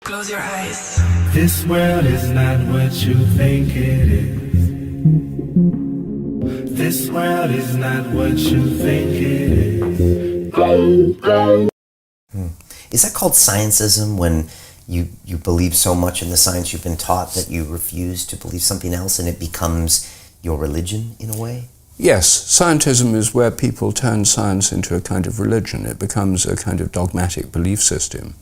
Close your eyes. This world is not what you think it is. This world is not what you think it is. Is that called scientism, when you believe so much in the science you've been taught that you refuse to believe something else and it becomes your religion in a way? Yes, scientism is where people turn science into a kind of religion. It becomes a kind of dogmatic belief system.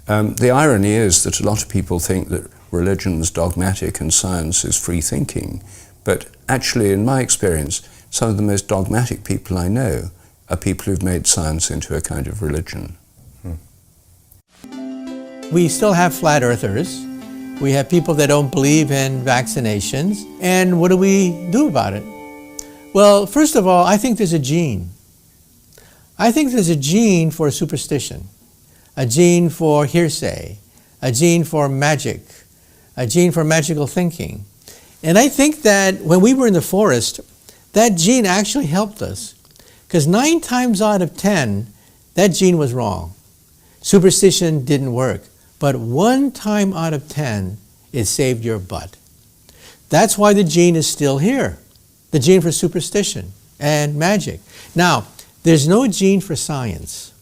The irony is that a lot of people think that religion is dogmatic and science is free thinking. But actually, in my experience, some of the most dogmatic people I know are people who've made science into a kind of religion. We still have flat earthers. We have people that don't believe in vaccinations. And what do we do about it? Well, first of all, I think there's a gene. I think there's a gene for superstition, a gene for hearsay, a gene for magic, a gene for magical thinking. And I think that when we were in the forest, that gene actually helped us. Because 9 times out of 10, that gene was wrong. Superstition didn't work. But 1 time out of 10, it saved your butt. That's why the gene is still here. The gene for superstition and magic. Now, there's no gene for science.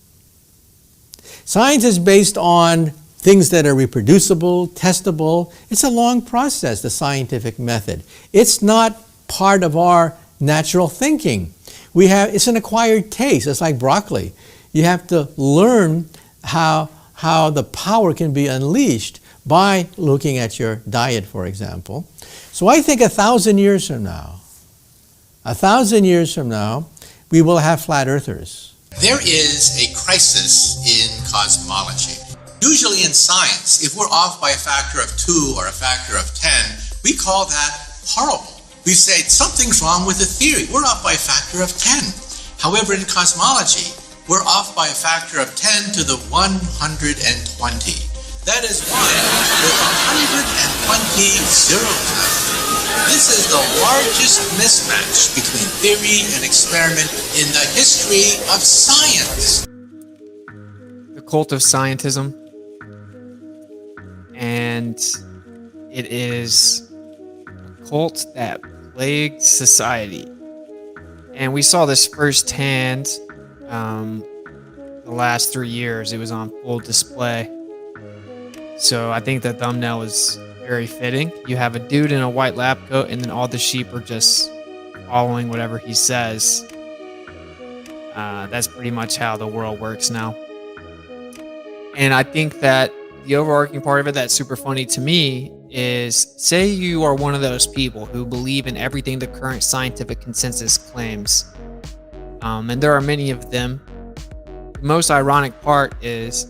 Science is based on things that are reproducible, testable. It's a long process, the scientific method. It's not part of our natural thinking. It's an acquired taste. It's like broccoli. You have to learn how the power can be unleashed by looking at your diet, for example. So I think 1,000 years from now, we will have flat earthers. There is a crisis in cosmology. Usually in science, if we're off by a factor of 2 or a factor of 10, we call that horrible. We say something's wrong with the theory. We're off by a factor of 10. However, in cosmology, we're off by a factor of 10 to the 120. That is 1 with 120 zeros. This is the largest mismatch between theory and experiment in the history of science. The Cult of Scientism. And it is a cult that plagued society. And we saw this firsthand the last 3 years. It was on full display. So I think the thumbnail is very fitting. You have a dude in a white lab coat, and then all the sheep are just following whatever he says. That's pretty much how the world works now. And I think that the overarching part of it that's super funny to me is, say you are one of those people who believe in everything the current scientific consensus claims. And there are many of them. The most ironic part is,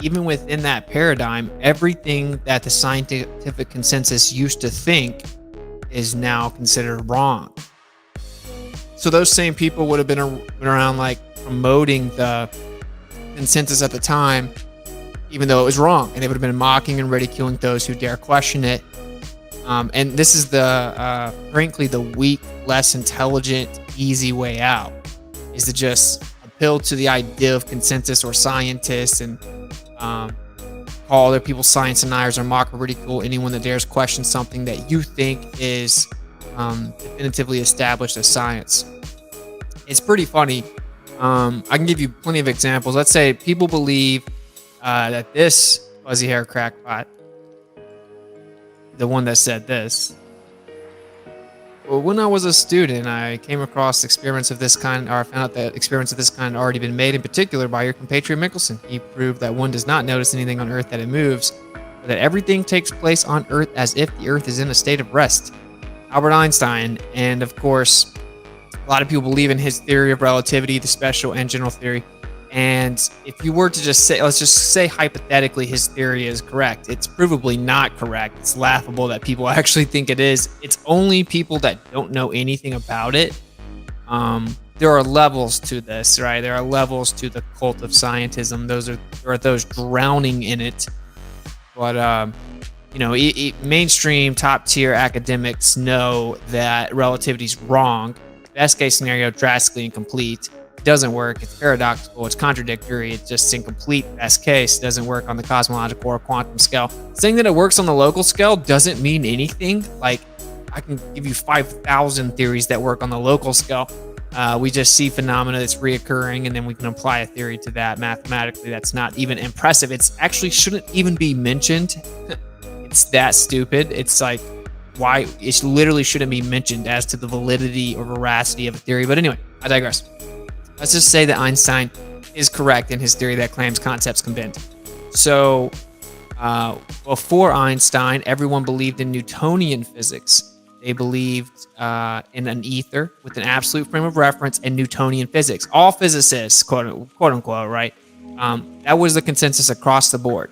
even within that paradigm, everything that the scientific consensus used to think is now considered wrong. So those same people would have been around like promoting the consensus at the time, even though it was wrong, and they would have been mocking and ridiculing those who dare question it. And this is frankly, the weak, less intelligent, easy way out, is to just appeal to the idea of consensus or scientists and call other people science deniers or mock or ridicule anyone that dares question something that you think is definitively established as science. It's pretty funny. I can give you plenty of examples. Let's say people believe that this fuzzy hair crackpot, the one that said this, well, when I was a student, I came across experiments of this kind, or I found out that experiments of this kind had already been made, in particular by your compatriot Michelson. He proved that one does not notice anything on Earth that it moves, but that everything takes place on Earth as if the Earth is in a state of rest. Albert Einstein, and of course, a lot of people believe in his theory of relativity, the special and general theory. And if you were to just say, let's just say hypothetically his theory is correct, it's provably not correct. It's laughable that people actually think it is. It's only people that don't know anything about it. There are levels to this, right? There are levels to the cult of scientism. There are those drowning in it. But mainstream top tier academics know that relativity is wrong. Best case scenario, drastically incomplete. doesn't work. It's paradoxical. It's contradictory. It's just in complete best case doesn't work on the cosmological or quantum scale. Saying that it works on the local scale doesn't mean anything. Like, I can give you 5,000 theories that work on the local scale. We just see phenomena that's reoccurring, and then we can apply a theory to that mathematically. That's not even impressive. It's actually shouldn't even be mentioned. It's that stupid. It's like, why? It literally shouldn't be mentioned as to the validity or veracity of a theory. But anyway, I digress. Let's just say that Einstein is correct in his theory that claims concepts can bend. So, before Einstein, everyone believed in Newtonian physics. They believed in an ether with an absolute frame of reference and Newtonian physics. All physicists, quote unquote, right? That was the consensus across the board.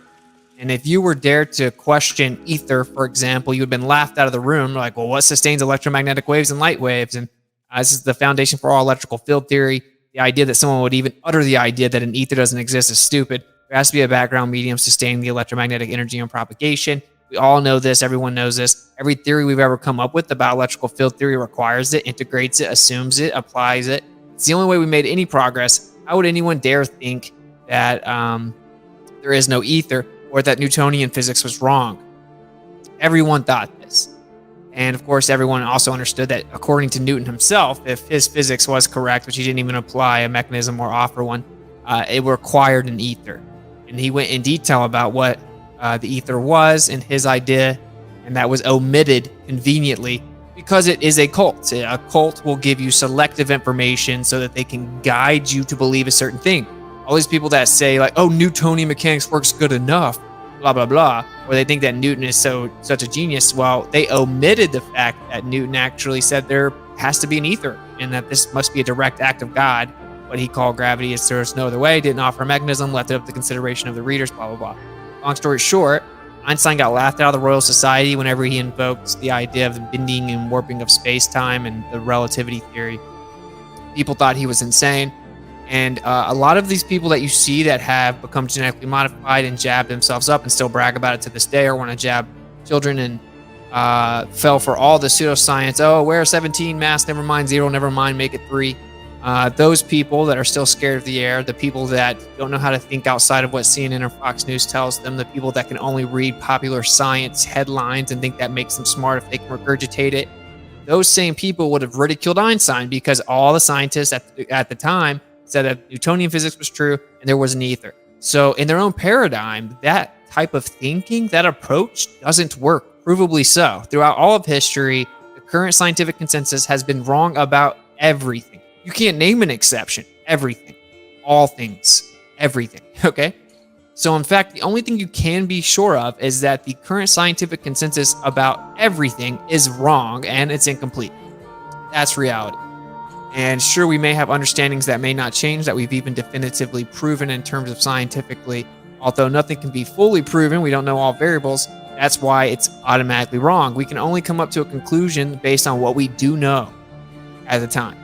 And if you were dared to question ether, for example, you had been laughed out of the room. Like, well, what sustains electromagnetic waves and light waves? And this is the foundation for all electrical field theory. The idea that someone would even utter the idea that an ether doesn't exist is stupid. There has to be a background medium sustaining the electromagnetic energy and propagation. We all know this. Everyone knows this. Every theory we've ever come up with about electrical field theory requires it, integrates it, assumes it, applies it. It's the only way we made any progress. How would anyone dare think that there is no ether or that Newtonian physics was wrong? Everyone thought this. And of course, everyone also understood that according to Newton himself, if his physics was correct, which he didn't even apply a mechanism or offer one, it required an ether. And he went in detail about what the ether was in his idea, and that was omitted conveniently because it is a cult. A cult will give you selective information so that they can guide you to believe a certain thing. All these people that say like, oh, Newtonian mechanics works good enough, blah, blah, blah, or they think that Newton is such a genius. Well, they omitted the fact that Newton actually said there has to be an ether and that this must be a direct act of God. What he called gravity is there's no other way, didn't offer a mechanism, left it up to consideration of the readers, blah, blah, blah. Long story short, Einstein got laughed out of the Royal Society whenever he invoked the idea of the bending and warping of space-time and the relativity theory. People thought he was insane. And a lot of these people that you see that have become genetically modified and jabbed themselves up and still brag about it to this day, or want to jab children and fell for all the pseudoscience. Oh, wear 17 masks, never mind 0, never mind, make it 3. Those people that are still scared of the air, the people that don't know how to think outside of what CNN or Fox News tells them, the people that can only read popular science headlines and think that makes them smart if they can regurgitate it, those same people would have ridiculed Einstein because all the scientists at the time said that Newtonian physics was true and there was an ether. So in their own paradigm, that type of thinking, that approach doesn't work, provably so. Throughout all of history, the current scientific consensus has been wrong about everything. You can't name an exception. Everything. All things. Everything. Okay? So in fact, the only thing you can be sure of is that the current scientific consensus about everything is wrong and it's incomplete. That's reality. And sure, we may have understandings that may not change, that we've even definitively proven in terms of scientifically. Although nothing can be fully proven, we don't know all variables. That's why it's automatically wrong. We can only come up to a conclusion based on what we do know at the time.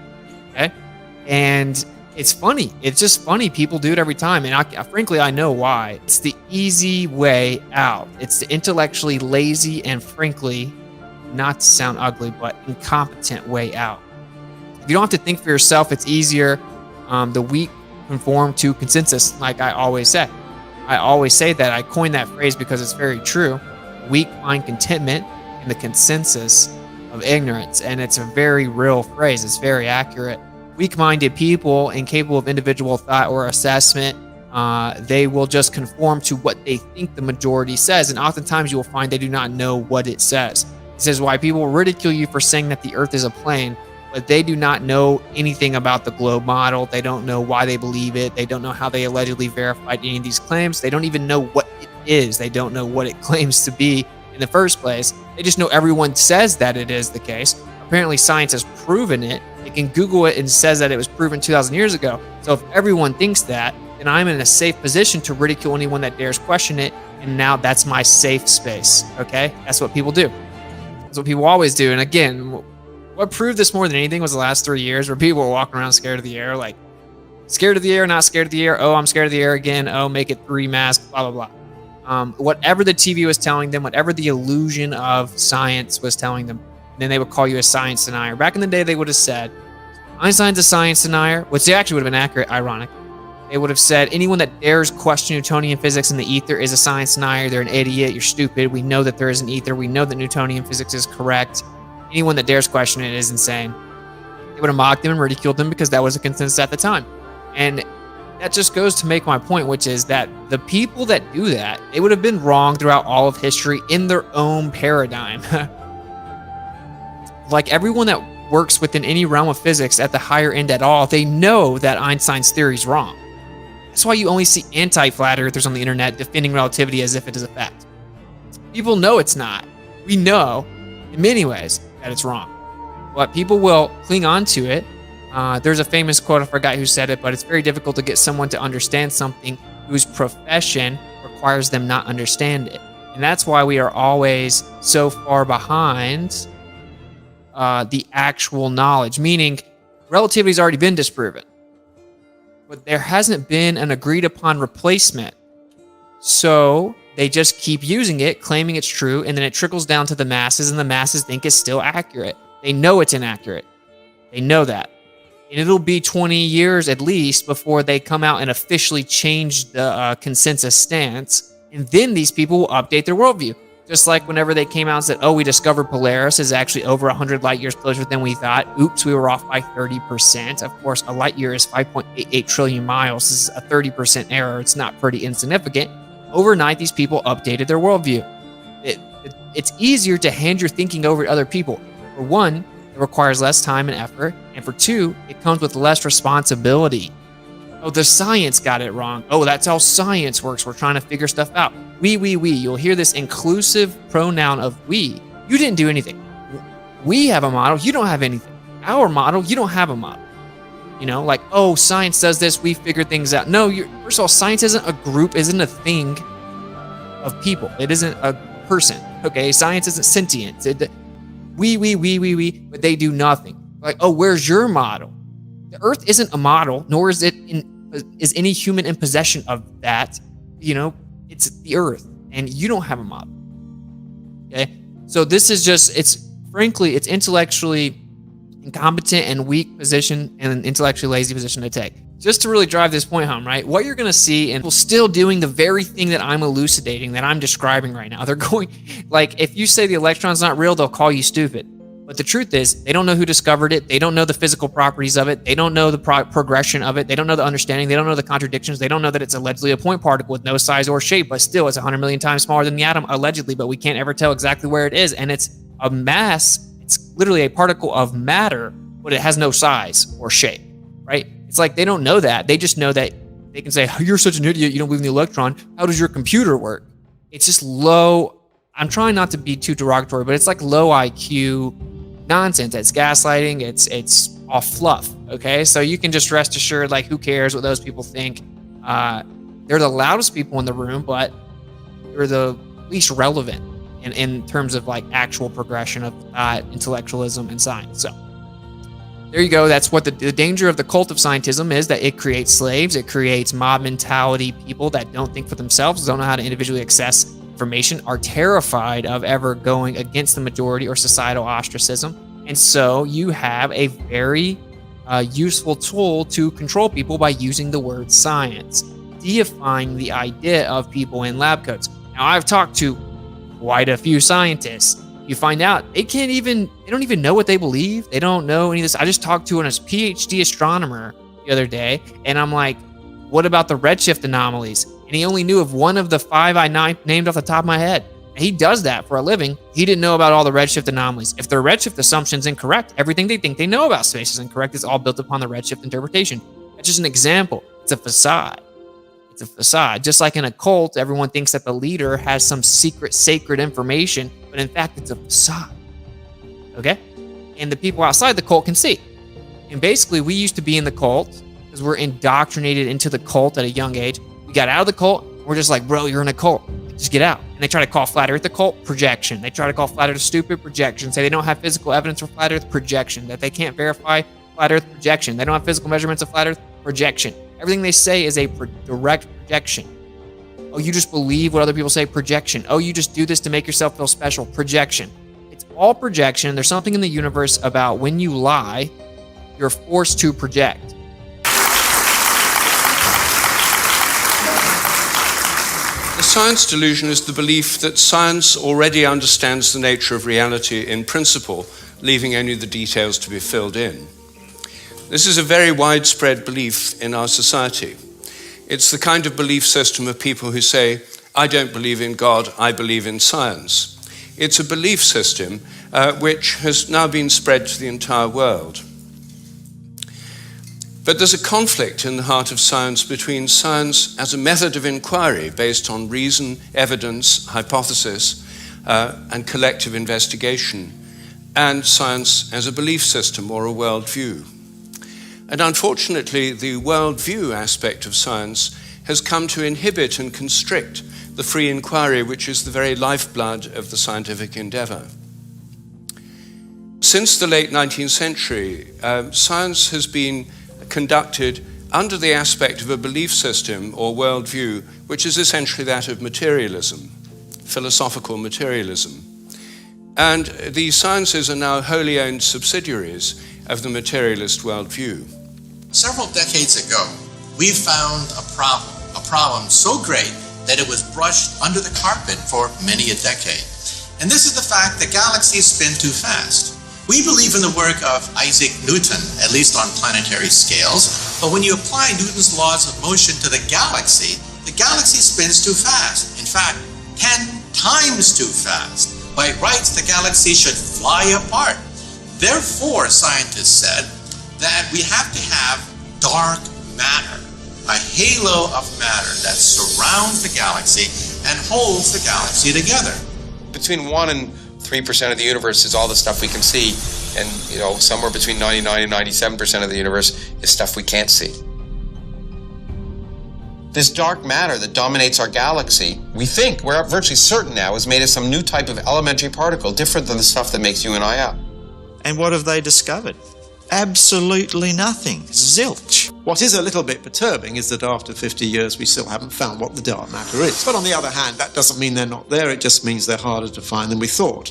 Okay? And it's funny. It's just funny. People do it every time. And frankly, I know why. It's the easy way out. It's the intellectually lazy and frankly, not to sound ugly, but incompetent way out. If you don't have to think for yourself, it's easier. The weak conform to consensus, like I always say. I always say that. I coined that phrase because it's very true. Weak find contentment in the consensus of ignorance, and it's a very real phrase. It's very accurate. Weak-minded people, incapable of individual thought or assessment, they will just conform to what they think the majority says, and oftentimes you will find they do not know what it says. This is why people ridicule you for saying that the Earth is a plane, but they do not know anything about the globe model. They don't know why they believe it. They don't know how they allegedly verified any of these claims. They don't even know what it is. They don't know what it claims to be in the first place. They just know everyone says that it is the case. Apparently science has proven it. They can Google it and says that it was proven 2,000 years ago. So if everyone thinks that, then I'm in a safe position to ridicule anyone that dares question it. And now that's my safe space. Okay? That's what people do. That's what people always do. And again, what proved this more than anything was the last 3 years where people were walking around scared of the air, like scared of the air, not scared of the air. Oh, I'm scared of the air again. Oh, make it 3 masks, blah, blah, blah. Whatever the TV was telling them, whatever the illusion of science was telling them, and then they would call you a science denier. Back in the day, they would have said, Einstein's a science denier, which actually would have been accurate, ironic. They would have said anyone that dares question Newtonian physics and the ether is a science denier. They're an idiot. You're stupid. We know that there is an ether. We know that Newtonian physics is correct. Anyone that dares question it is insane. They would have mocked him and ridiculed him because that was a consensus at the time. And that just goes to make my point, which is that the people that do that, they would have been wrong throughout all of history in their own paradigm. Like everyone that works within any realm of physics at the higher end at all, they know that Einstein's theory is wrong. That's why you only see anti-flat earthers on the internet defending relativity as if it is a fact. People know it's not. We know, in many ways, that it's wrong. But people will cling on to it. There's a famous quote, I forgot who said it, but it's very difficult to get someone to understand something whose profession requires them not understand it. And that's why we are always so far behind the actual knowledge, meaning relativity's already been disproven. But there hasn't been an agreed upon replacement. So they just keep using it, claiming it's true, and then it trickles down to the masses, and the masses think it's still accurate. They know it's inaccurate. They know that. And it'll be 20 years at least before they come out and officially change the consensus stance. And then these people will update their worldview. Just like whenever they came out and said, oh, we discovered Polaris is actually over 100 light years closer than we thought. Oops, we were off by 30%. Of course, a light year is 5.88 trillion miles. This is a 30% error. It's not pretty insignificant. Overnight, these people updated their worldview. It's easier to hand your thinking over to other people. For one, it requires less time and effort. And for two, it comes with less responsibility. Oh, the science got it wrong. Oh, that's how science works. We're trying to figure stuff out. We. You'll hear this inclusive pronoun of we. You didn't do anything. We have a model. You don't have anything. Our model. You don't have a model. You know, like, oh, science does this. We figured things out. No, first of all, science isn't a group, isn't a thing of people. It isn't a person. Okay, science isn't sentient. We, but they do nothing. Like, oh, where's your model? The Earth isn't a model, nor is any human in possession of that. You know, it's the Earth, and you don't have a model. Okay, so this is just, it's intellectually incompetent and weak position and an intellectually lazy position to take. Just to really drive this point home, right? What you're going to see, and people still doing the very thing that I'm elucidating, that I'm describing right now. They're going, like, if you say the electron's not real, they'll call you stupid. But the truth is, they don't know who discovered it. They don't know the physical properties of it. They don't know the progression of it. They don't know the understanding. They don't know the contradictions. They don't know that it's allegedly a point particle with no size or shape, but still it's 100 million times smaller than the atom, allegedly, but we can't ever tell exactly where it is. And it's a mass. It's literally a particle of matter, but it has no size or shape, right? It's like they don't know that. They just know that they can say, oh, you're such an idiot. You don't believe in the electron. How does your computer work? It's just low. I'm trying not to be too derogatory, but it's like low IQ nonsense. It's gaslighting. It's all fluff. Okay, so you can just rest assured, like, who cares what those people think? They're the loudest people in the room, but they're the least relevant in terms of like actual progression of intellectualism and science. So there you go. That's what the danger of the cult of scientism is, that it creates slaves. It creates mob mentality people that don't think for themselves, don't know how to individually access information, are terrified of ever going against the majority or societal ostracism. And so you have a very useful tool to control people by using the word science, deifying the idea of people in lab coats. Now, I've talked to quite a few scientists. You find out they don't even know what they believe. They don't know any of this. I just talked to a PhD astronomer the other day, and I'm like, what about the redshift anomalies? And he only knew of one of the 5 I named off the top of my head. He does that for a living. He didn't know about all the redshift anomalies. If their redshift assumption is incorrect, everything they think they know about space is incorrect. It's all built upon the redshift interpretation. That's just an example. It's a facade. It's a facade. Just like in a cult, everyone thinks that the leader has some secret, sacred information, but in fact, it's a facade. Okay? And the people outside the cult can see. And basically, we used to be in the cult because we're indoctrinated into the cult at a young age. We got out of the cult. We're just like, bro, you're in a cult. Just get out. And they try to call flat earth a cult, projection. They try to call flat earth stupid, projection. Say they don't have physical evidence for flat earth, projection. That they can't verify flat earth, projection. They don't have physical measurements of flat earth, projection. Everything they say is a direct projection. Oh, you just believe what other people say, projection. Oh, you just do this to make yourself feel special, projection. It's all projection. There's something in the universe about when you lie, you're forced to project. The science delusion is the belief that science already understands the nature of reality in principle, leaving only the details to be filled in. This is a very widespread belief in our society. It's the kind of belief system of people who say, I don't believe in God, I believe in science. It's a belief system which has now been spread to the entire world. But there's a conflict in the heart of science between science as a method of inquiry based on reason, evidence, hypothesis, and collective investigation, and science as a belief system or a worldview. And unfortunately, the worldview aspect of science has come to inhibit and constrict the free inquiry, which is the very lifeblood of the scientific endeavor. Since the late 19th century, science has been conducted under the aspect of a belief system or worldview, which is essentially that of materialism, philosophical materialism. And these sciences are now wholly owned subsidiaries of the materialist worldview. Several decades ago, we found a problem so great that it was brushed under the carpet for many a decade. And this is the fact that galaxies spin too fast. We believe in the work of Isaac Newton, at least on planetary scales, but when you apply Newton's laws of motion to the galaxy spins too fast. In fact, 10 times too fast. By rights, the galaxy should fly apart. Therefore, scientists said that we have to have dark matter, a halo of matter that surrounds the galaxy and holds the galaxy together. Between 1 and 3% of the universe is all the stuff we can see, and somewhere between 99 and 97% of the universe is stuff we can't see. This dark matter that dominates our galaxy, we think, we're virtually certain now, is made of some new type of elementary particle, different than the stuff that makes you and I up. And what have they discovered? Absolutely nothing. Zilch. What is a little bit perturbing is that after 50 years we still haven't found what the dark matter is. But on the other hand, that doesn't mean they're not there, it just means they're harder to find than we thought.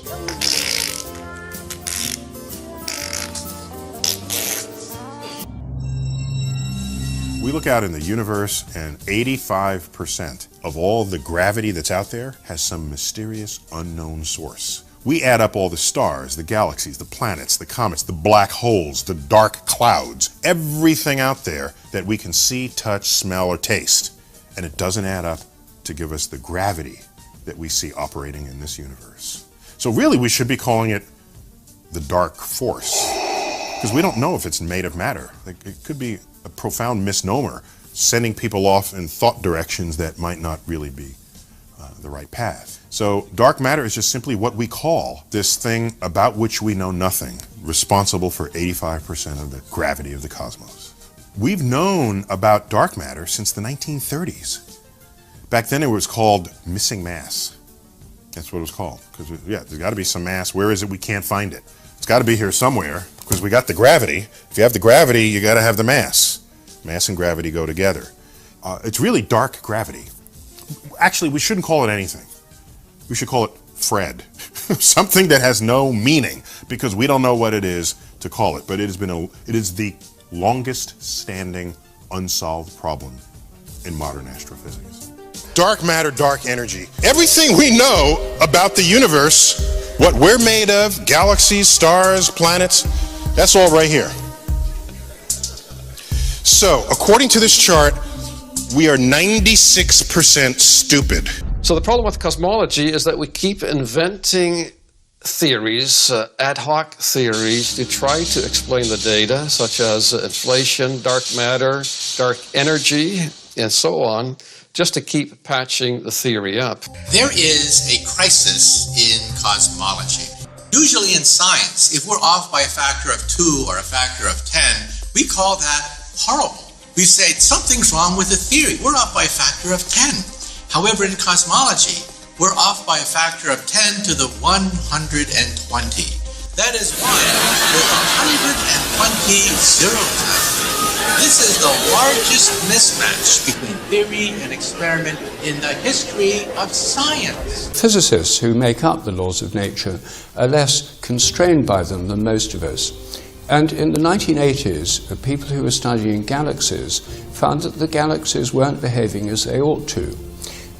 We look out in the universe and 85% of all the gravity that's out there has some mysterious unknown source. We add up all the stars, the galaxies, the planets, the comets, the black holes, the dark clouds, everything out there that we can see, touch, smell, or taste. And it doesn't add up to give us the gravity that we see operating in this universe. So really we should be calling it the dark force, because we don't know if it's made of matter. It could be a profound misnomer, sending people off in thought directions that might not really be the right path. So dark matter is just simply what we call this thing about which we know nothing, responsible for 85% of the gravity of the cosmos. We've known about dark matter since the 1930s. Back then it was called missing mass. That's what it was called. Because there's got to be some mass. Where is it? We can't find it. It's got to be here somewhere, because we got the gravity. If you have the gravity, you got to have the mass. Mass and gravity go together. It's really dark gravity. Actually, we shouldn't call it anything. We should call it Fred. Something that has no meaning, because we don't know what it is to call it. But it is the longest standing unsolved problem in modern astrophysics. Dark matter, dark energy. Everything we know about the universe, what we're made of, galaxies, stars, planets, that's all right here. So, according to this chart, we are 96% stupid. So the problem with cosmology is that we keep inventing theories, ad hoc theories, to try to explain the data, such as inflation, dark matter, dark energy, and so on, just to keep patching the theory up. There is a crisis in cosmology. Usually in science, if we're off by a factor of 2 or a factor of 10, we call that horrible. We say something's wrong with the theory. We're off by a factor of 10. However, in cosmology, we're off by a factor of 10 to the 120. That is 1 with 120 zeros. This is the largest mismatch between theory and experiment in the history of science. Physicists who make up the laws of nature are less constrained by them than most of us. And in the 1980s, people who were studying galaxies found that the galaxies weren't behaving as they ought to.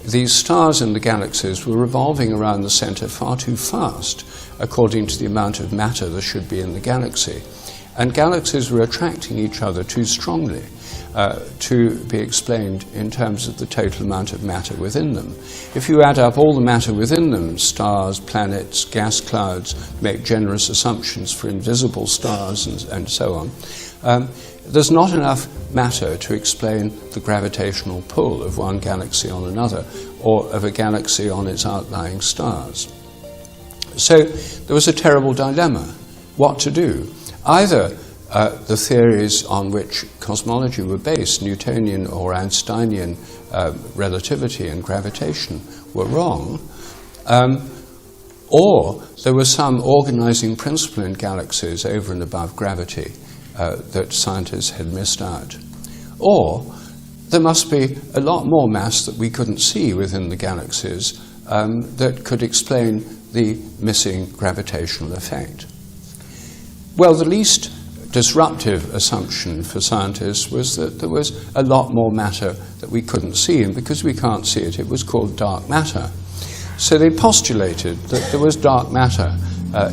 These stars in the galaxies were revolving around the center far too fast, according to the amount of matter there should be in the galaxy. And galaxies were attracting each other too strongly to be explained in terms of the total amount of matter within them. If you add up all the matter within them, stars, planets, gas clouds, make generous assumptions for invisible stars and so on, there's not enough matter to explain the gravitational pull of one galaxy on another, or of a galaxy on its outlying stars. So there was a terrible dilemma. What to do? Either the theories on which cosmology were based, Newtonian or Einsteinian relativity and gravitation, were wrong, or there was some organizing principle in galaxies over and above gravity that scientists had missed out. Or there must be a lot more mass that we couldn't see within the galaxies that could explain the missing gravitational effect. Well, the least disruptive assumption for scientists was that there was a lot more matter that we couldn't see, and because we can't see it, it was called dark matter. So they postulated that there was dark matter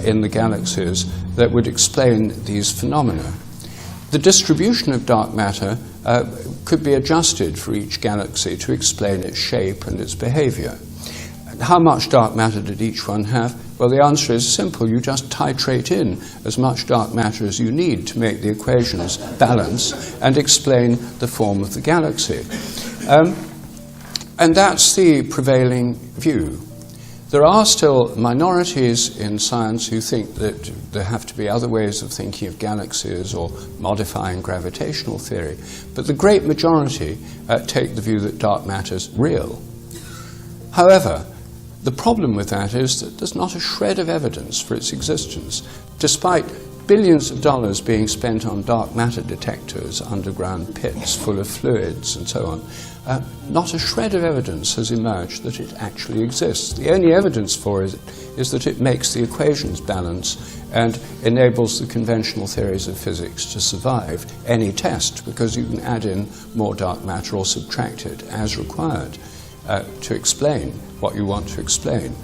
in the galaxies that would explain these phenomena. The distribution of dark matter could be adjusted for each galaxy to explain its shape and its behavior. How much dark matter did each one have? Well, the answer is simple. You just titrate in as much dark matter as you need to make the equations balance and explain the form of the galaxy. And that's the prevailing view. There are still minorities in science who think that there have to be other ways of thinking of galaxies or modifying gravitational theory, but the great majority take the view that dark matter is real. However, the problem with that is that there's not a shred of evidence for its existence, despite billions of dollars being spent on dark matter detectors, underground pits full of fluids and so on. Not a shred of evidence has emerged that it actually exists. The only evidence for it is that it makes the equations balance and enables the conventional theories of physics to survive any test, because you can add in more dark matter or subtract it as required to explain what you want to explain.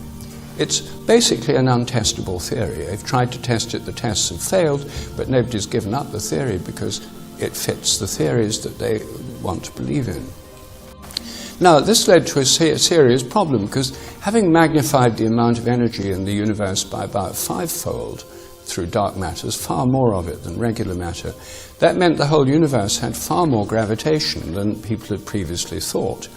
It's basically an untestable theory. They've tried to test it, the tests have failed, but nobody's given up the theory because it fits the theories that they want to believe in. Now, this led to a serious problem, because having magnified the amount of energy in the universe by about 5-fold through dark matter, far more of it than regular matter, that meant the whole universe had far more gravitation than people had previously thought.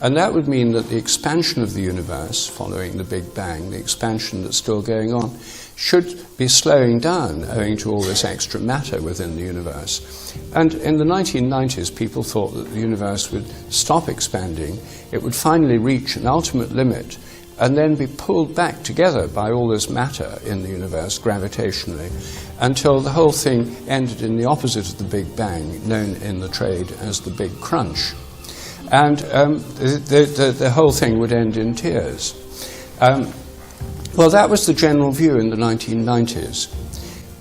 And that would mean that the expansion of the universe following the Big Bang, the expansion that's still going on, should be slowing down owing to all this extra matter within the universe. And in the 1990s, people thought that the universe would stop expanding, it would finally reach an ultimate limit, and then be pulled back together by all this matter in the universe gravitationally, until the whole thing ended in the opposite of the Big Bang, known in the trade as the Big Crunch. And the whole thing would end in tears. Well, that was the general view in the 1990s.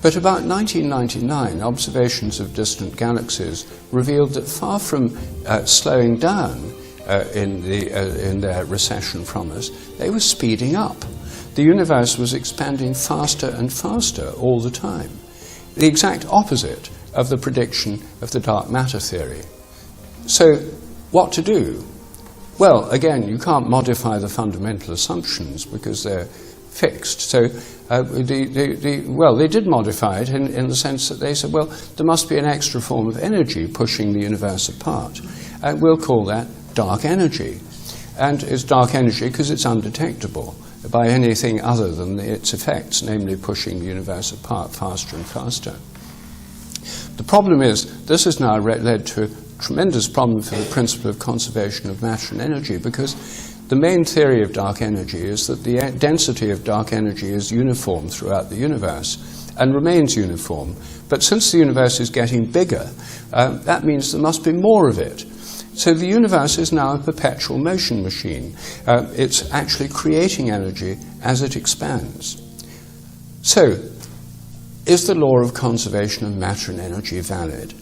But about 1999, observations of distant galaxies revealed that far from slowing down in their recession from us, they were speeding up. The universe was expanding faster and faster all the time. The exact opposite of the prediction of the dark matter theory. So, what to do? Well, again, you can't modify the fundamental assumptions because they're fixed. So, they did modify it in the sense that they said, well, there must be an extra form of energy pushing the universe apart. And we'll call that dark energy. And it's dark energy because it's undetectable by anything other than its effects, namely pushing the universe apart faster and faster. The problem is, this has now led to a tremendous problem for the principle of conservation of matter and energy, because the main theory of dark energy is that the density of dark energy is uniform throughout the universe and remains uniform. But since the universe is getting bigger, that means there must be more of it. So the universe is now a perpetual motion machine. It's actually creating energy as it expands. So, is the law of conservation of matter and energy valid?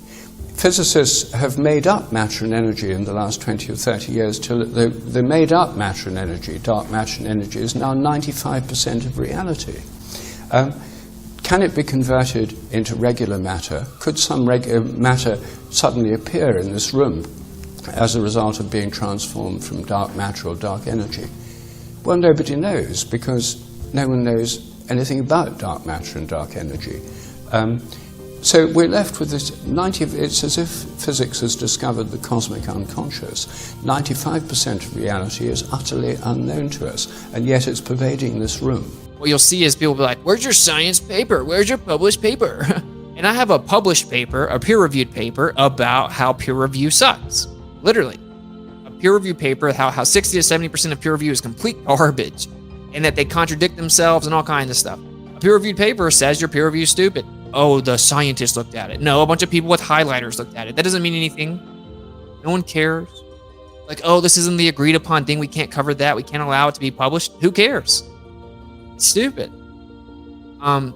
Physicists have made up matter and energy in the last 20 or 30 years till they made up matter and energy. Dark matter and energy is now 95% of reality. Can it be converted into regular matter? Could some matter suddenly appear in this room as a result of being transformed from dark matter or dark energy? Well, nobody knows, because no one knows anything about dark matter and dark energy. So we're left with this it's as if physics has discovered the cosmic unconscious. 95% of reality is utterly unknown to us, and yet it's pervading this room. What you'll see is people be like, where's your science paper? Where's your published paper? And I have a published paper, a peer-reviewed paper, about how peer review sucks. Literally. A peer-reviewed paper, how 60 to 70% of peer review is complete garbage, and that they contradict themselves and all kinds of stuff. A peer-reviewed paper says your peer review is stupid. Oh, the scientists looked at it. No, a bunch of people with highlighters looked at it. That doesn't mean anything. No one cares. Like, oh, this isn't the agreed upon thing. We can't cover that. We can't allow it to be published. Who cares? It's stupid. All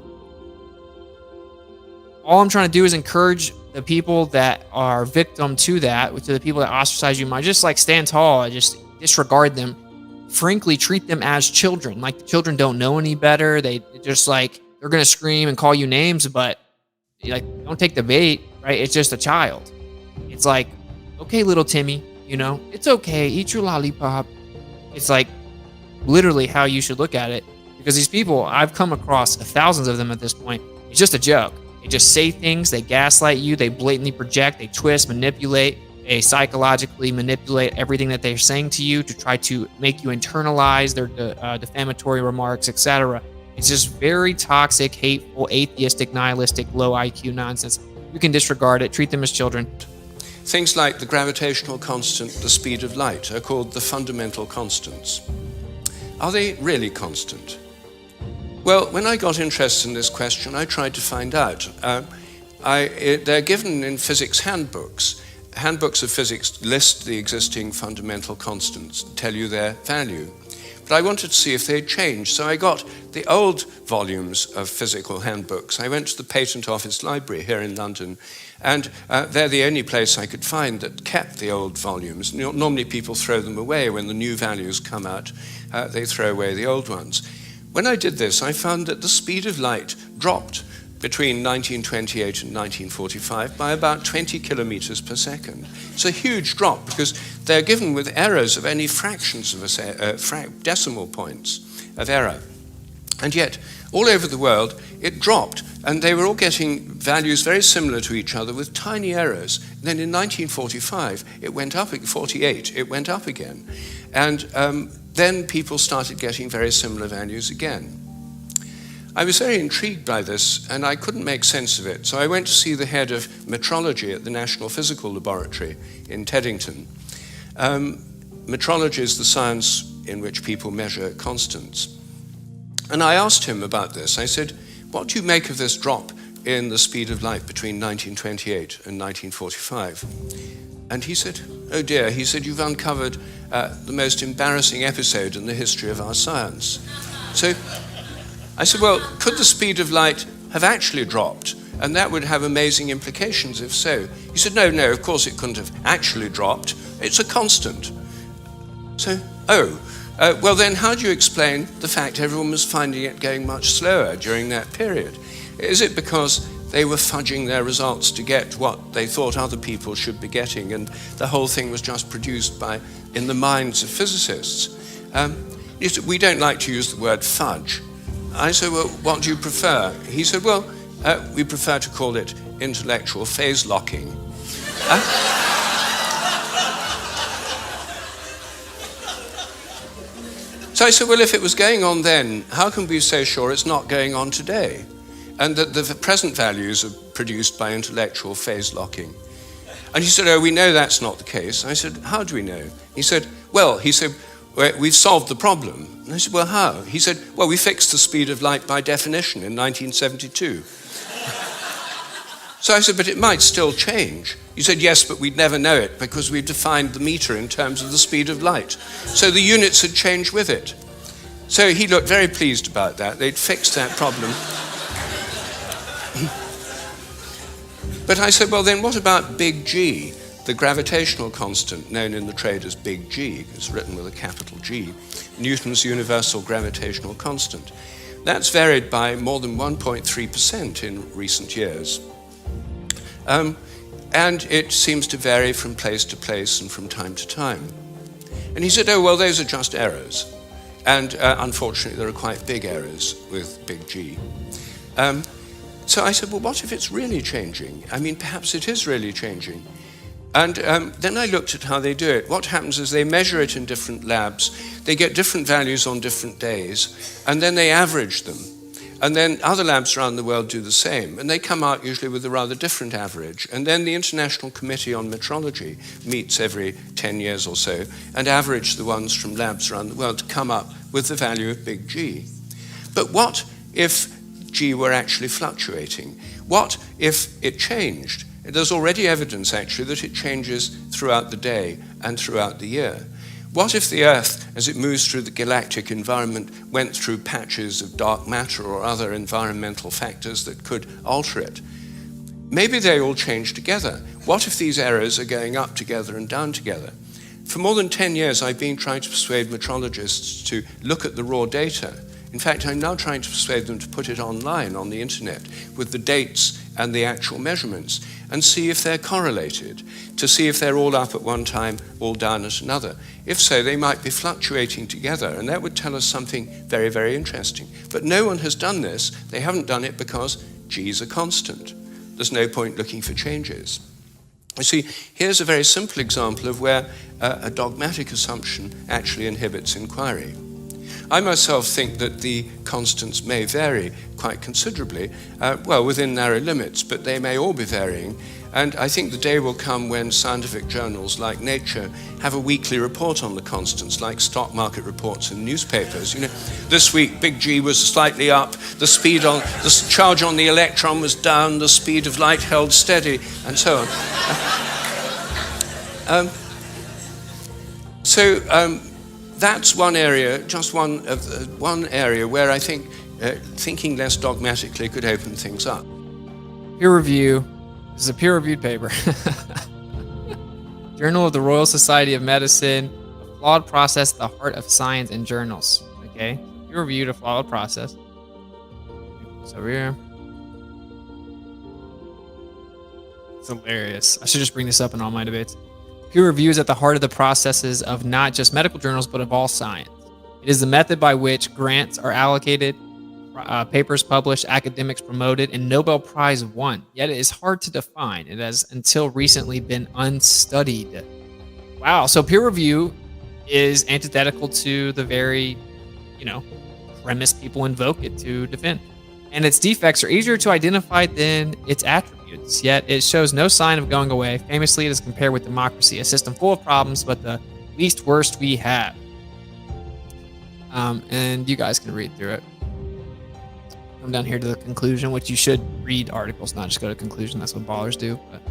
I'm trying to do is encourage the people that are victim to that, to the people that ostracize you. Just like stand tall, just disregard them. Frankly, treat them as children. Like the children don't know any better. They just like, they're going to scream and call you names, but like, don't take the bait, right? It's just a child. It's like, okay, little Timmy, it's okay. Eat your lollipop. It's like literally how you should look at it. Because these people, I've come across thousands of them at this point. It's just a joke. They just say things, they gaslight you, they blatantly project, they twist, manipulate, they psychologically manipulate everything that they're saying to you to try to make you internalize their defamatory remarks, etc. It's just very toxic, hateful, atheistic, nihilistic, low IQ nonsense. You can disregard it, treat them as children. Things like the gravitational constant, the speed of light, are called the fundamental constants. Are they really constant? Well, when I got interested in this question, I tried to find out. They're given in physics handbooks. Handbooks of physics list the existing fundamental constants, tell you their value. But I wanted to see if they'd changed, so I got the old volumes of physical handbooks. I went to the Patent Office Library here in London, and they're the only place I could find that kept the old volumes. Normally people throw them away when the new values come out. They throw away the old ones. When I did this, I found that the speed of light dropped between 1928 and 1945 by about 20 kilometers per second. It's a huge drop because they're given with errors of any fractions of decimal points of error. And yet, all over the world, it dropped, and they were all getting values very similar to each other with tiny errors. And then in 1945, it went up, 48, it went up again. And then people started getting very similar values again. I was very intrigued by this, and I couldn't make sense of it. So I went to see the head of metrology at the National Physical Laboratory in Teddington. Metrology is the science in which people measure constants. And I asked him about this. I said, what do you make of this drop in the speed of light between 1928 and 1945? And he said, oh dear, he said, you've uncovered the most embarrassing episode in the history of our science. So I said, well, could the speed of light have actually dropped? And that would have amazing implications if so. He said, no, of course it couldn't have actually dropped. It's a constant. So, well then how do you explain the fact everyone was finding it going much slower during that period? Is it because they were fudging their results to get what they thought other people should be getting, and the whole thing was just produced in the minds of physicists? We don't like to use the word fudge. I said, well, what do you prefer? He said, well, we prefer to call it intellectual phase locking. So I said, well, if it was going on then, how can we be so sure it's not going on today? And that the present values are produced by intellectual phase locking. And he said, oh, we know that's not the case. I said, how do we know? He said, we've solved the problem. And I said, well, how? He said, well, we fixed the speed of light by definition in 1972. So I said, but it might still change. He said, yes, but we'd never know it because we've defined the meter in terms of the speed of light. So the units had changed with it. So he looked very pleased about that. They'd fixed that problem. But I said, well, then what about big G, the gravitational constant known in the trade as big G? It's written with a capital G, Newton's universal gravitational constant. That's varied by more than 1.3% in recent years. And it seems to vary from place to place and from time to time. And he said, oh, well, those are just errors. And unfortunately, there are quite big errors with big G. So I said, well, what if it's really changing? I mean, perhaps it is really changing. And then I looked at how they do it. What happens is they measure it in different labs. They get different values on different days, and then they average them. And then other labs around the world do the same, and they come out usually with a rather different average. And then the International Committee on Metrology meets every 10 years or so and average the ones from labs around the world to come up with the value of big G. But what if G were actually fluctuating? What if it changed? There's already evidence, actually, that it changes throughout the day and throughout the year. What if the Earth, as it moves through the galactic environment, went through patches of dark matter or other environmental factors that could alter it? Maybe they all change together. What if these errors are going up together and down together? For more than 10 years, I've been trying to persuade metrologists to look at the raw data. In fact, I'm now trying to persuade them to put it online on the internet with the dates and the actual measurements and see if they're correlated, to see if they're all up at one time, all down at another. If so, they might be fluctuating together, and that would tell us something very, very interesting. But no one has done this. They haven't done it because G is a constant. There's no point looking for changes. You see, here's a very simple example of where a dogmatic assumption actually inhibits inquiry. I myself think that the constants may vary quite considerably, well, within narrow limits, but they may all be varying. And I think the day will come when scientific journals like Nature have a weekly report on the constants, like stock market reports in newspapers. You know, this week big G was slightly up, the charge on the electron was down, the speed of light held steady, and so on. That's one area, just one area where I think thinking less dogmatically could open things up. Peer review. This is a peer-reviewed paper. Journal of the Royal Society of Medicine, a flawed process at the heart of science and journals. Okay, peer-reviewed, a flawed process. It's over here. It's hilarious. I should just bring this up in all my debates. Peer review is at the heart of the processes of not just medical journals, but of all science. It is the method by which grants are allocated, papers published, academics promoted, and Nobel Prize won. Yet it is hard to define. It has until recently been unstudied. Wow, so peer review is antithetical to the very, premise people invoke it to defend. And its defects are easier to identify than its attributes, yet it shows no sign of going away. Famously, it is compared with democracy, a system full of problems, but the least worst we have. And you guys can read through it. Come down here to the conclusion, which you should read articles, not just go to conclusion. That's what ballers do. But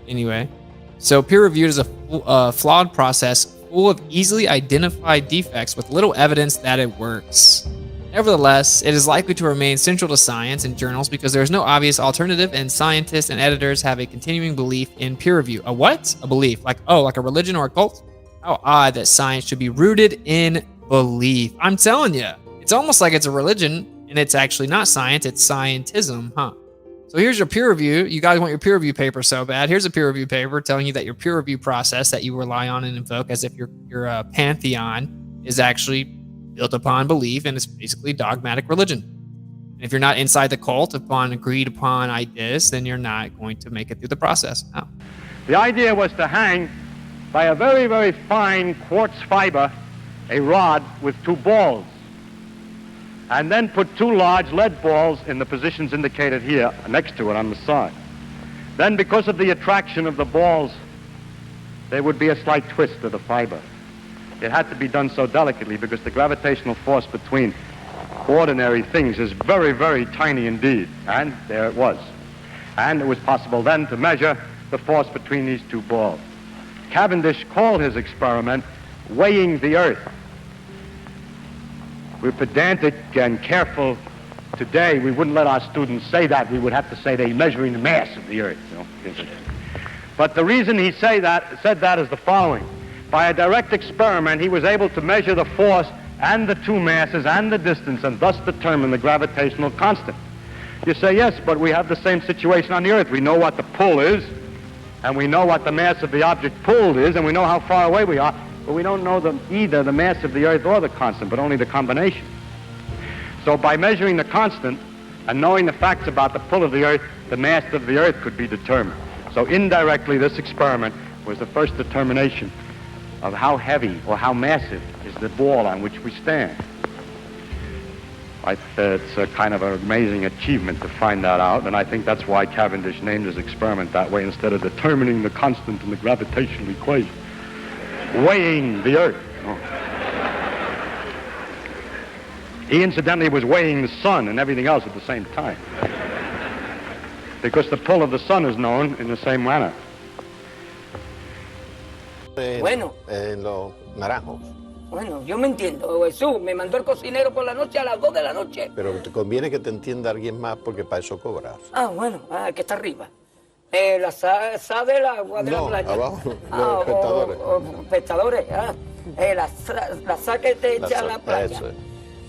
anyway, so peer reviewed is a flawed process full of easily identified defects with little evidence that it works. Nevertheless, it is likely to remain central to science and journals because there is no obvious alternative, and scientists and editors have a continuing belief in peer review. A what? A belief. Like a religion or a cult? How odd that science should be rooted in belief. I'm telling you, it's almost like it's a religion, and it's actually not science, it's scientism, huh? So here's your peer review. You guys want your peer review paper so bad. Here's a peer review paper telling you that your peer review process that you rely on and invoke as if your pantheon is actually built upon belief, and it's basically dogmatic religion. And if you're not inside the cult upon agreed upon ideas, then you're not going to make it through the process. No. The idea was to hang by a very, very fine quartz fiber a rod with two balls, and then put two large lead balls in the positions indicated here next to it on the side. Then, because of the attraction of the balls, there would be a slight twist to the fiber. It had to be done so delicately because the gravitational force between ordinary things is very, very tiny indeed. And there it was. And it was possible then to measure the force between these two balls. Cavendish called his experiment weighing the Earth. We're pedantic and careful Today, we wouldn't let our students say that. We would have to say they're measuring the mass of the Earth. You know? But the reason he said that is the following. By a direct experiment, he was able to measure the force and the two masses and the distance and thus determine the gravitational constant. You say, yes, but we have the same situation on the Earth. We know what the pull is, and we know what the mass of the object pulled is, and we know how far away we are, but we don't know either the mass of the Earth or the constant, but only the combination. So by measuring the constant and knowing the facts about the pull of the Earth, the mass of the Earth could be determined. So indirectly, this experiment was the first determination of how heavy or how massive is the ball on which we stand. It's a kind of an amazing achievement to find that out, and I think that's why Cavendish named his experiment that way instead of determining the constant in the gravitational equation, weighing the Earth. He incidentally was weighing the sun and everything else at the same time, because the pull of the sun is known in the same manner. Bueno. Los naranjos. Bueno, yo me entiendo. Jesús me mandó el cocinero por la noche a las 2 de la noche. Pero te conviene que te entienda alguien más porque para eso cobras. Ah, bueno, el que está arriba. La sa del agua de la playa. Abajo, los espectadores. Espectadores, la sa que te echa a la playa. Eso es.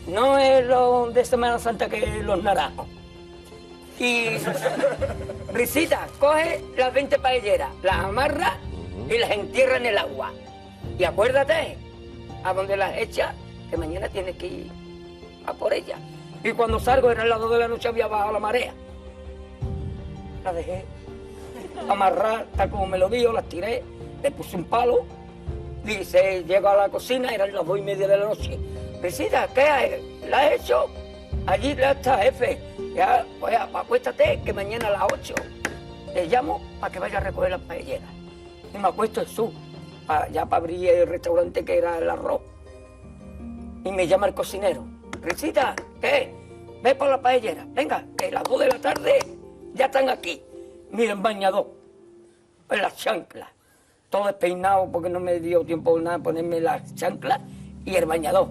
No es lo de Semana Santa que es los naranjos. Y Risita, coge las 20 paelleras, las amarra y las entierra en el agua. Y acuérdate, a donde las echa, que mañana tienes que ir a por ellas. Y cuando salgo, era las 2 de la noche, había bajado la marea. La dejé amarrar, tal como me lo dijo, las tiré, le puse un palo. Dice, llego a la cocina, eran las 2:30 de la noche. Risita, ¿qué la has hecho? Allí ya está, jefe. Ya, pues acuéstate, que mañana a las 8 te llamo para que vaya a recoger las paelleras. Y me acuesto Jesús, ya para abrir el restaurante que era el arroz. Y me llama el cocinero. Risita, ¿qué? Ve por la paellera. Venga, que las 2 de la tarde ya están aquí. Miren, bañador, en las chanclas. Todo despeinado porque no me dio tiempo nada ponerme las chanclas y el bañador.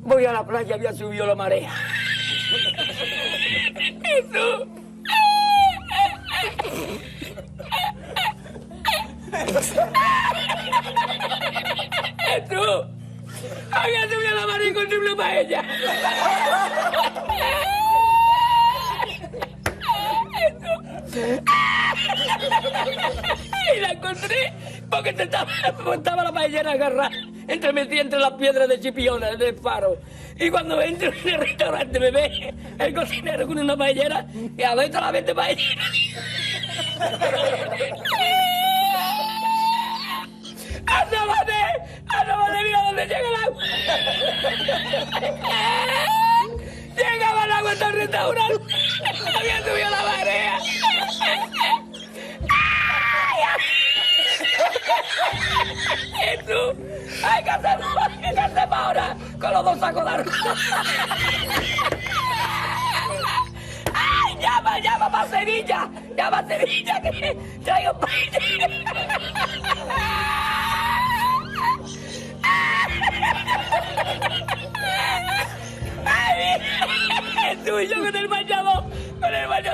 Voy a la playa, había subido la marea. Jesús. Jesús. Había subido la marea y encontré una paella. Y la encontré porque estaba la paellera agarrada metida entre las piedras de chipiones del faro. Y cuando entro en el restaurante me ve el cocinero con una paellera y adentro la 20 paelleras. ¡Asómate, mira dónde llega el agua! Llegaba el agua hasta el restaurante. Había subido la marea. Jesús, hay que hacer ahora con los 2 sacos de arroz. ¡Ay, llama para Sevilla! ¡Llama a Sevilla que traigo ¡ay! Jesús, yo con el bañador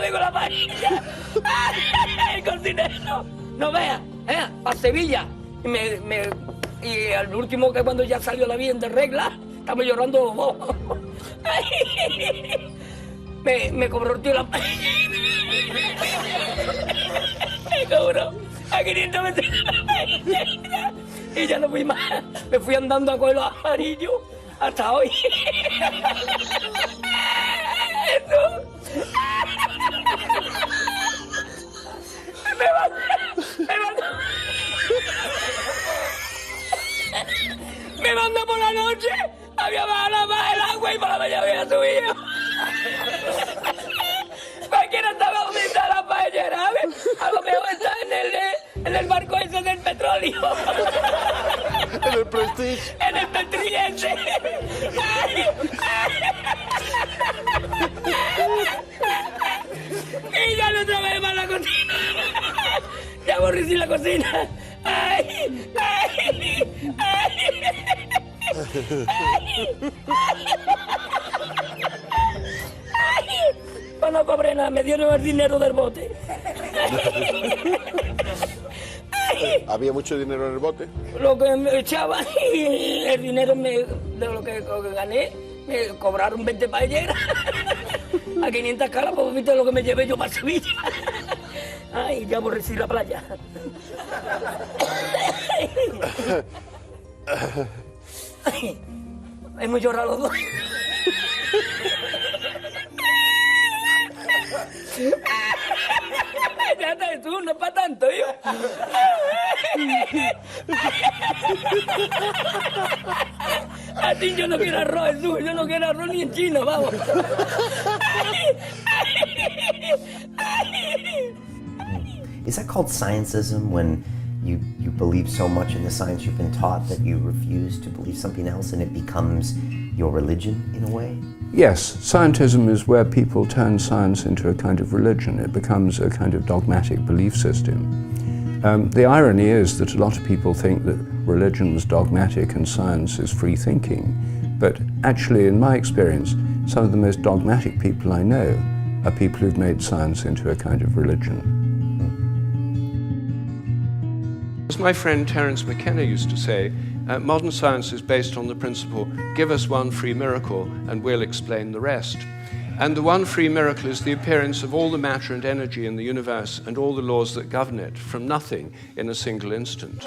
y con la paella. ¡Ay, el cocinero! No vea, para Sevilla. Y al último, que cuando ya salió la bien de regla, estamos llorando los dos. Me cobró el tío la paella. Me cobró a 500 metros la paella. Y ya no fui más. Me fui andando a coger los amarillos hasta hoy. Me mandó por la noche, había bajado más el agua y por la mañana había subido. Cualquiera estaba donde está la paellera, ¿sabes? A lo mejor está en el barco ese del petróleo. En el Prestige. En el Petrillense. Y ya no trabajé más la cocina. Ya aborrecí la cocina. ¡Ay! ¡Ay! ¡Ay! ¡Ay! no cobré nada, me dieron el dinero del bote. ¿Había mucho dinero en el bote? Lo que me echaban y el dinero de lo que gané, me cobraron 20 paelleras a 500 caras, pues viste lo que me llevé yo para Sevilla. Ay, ya aborrecí la playa. Ay, hemos llorado los dos. Ya está, tú, no es para tanto, yo. A ti yo no quiero arroz, Jesús, yo no quiero arroz ni en chino, vamos. Is that called scientism, when you believe so much in the science you've been taught that you refuse to believe something else and it becomes your religion in a way? Yes, scientism is where people turn science into a kind of religion. It becomes a kind of dogmatic belief system. The irony is that a lot of people think that religion is dogmatic and science is free thinking. But actually, in my experience, some of the most dogmatic people I know are people who've made science into a kind of religion. As my friend Terence McKenna used to say, modern science is based on the principle, give us one free miracle and we'll explain the rest. And the one free miracle is the appearance of all the matter and energy in the universe and all the laws that govern it from nothing in a single instant.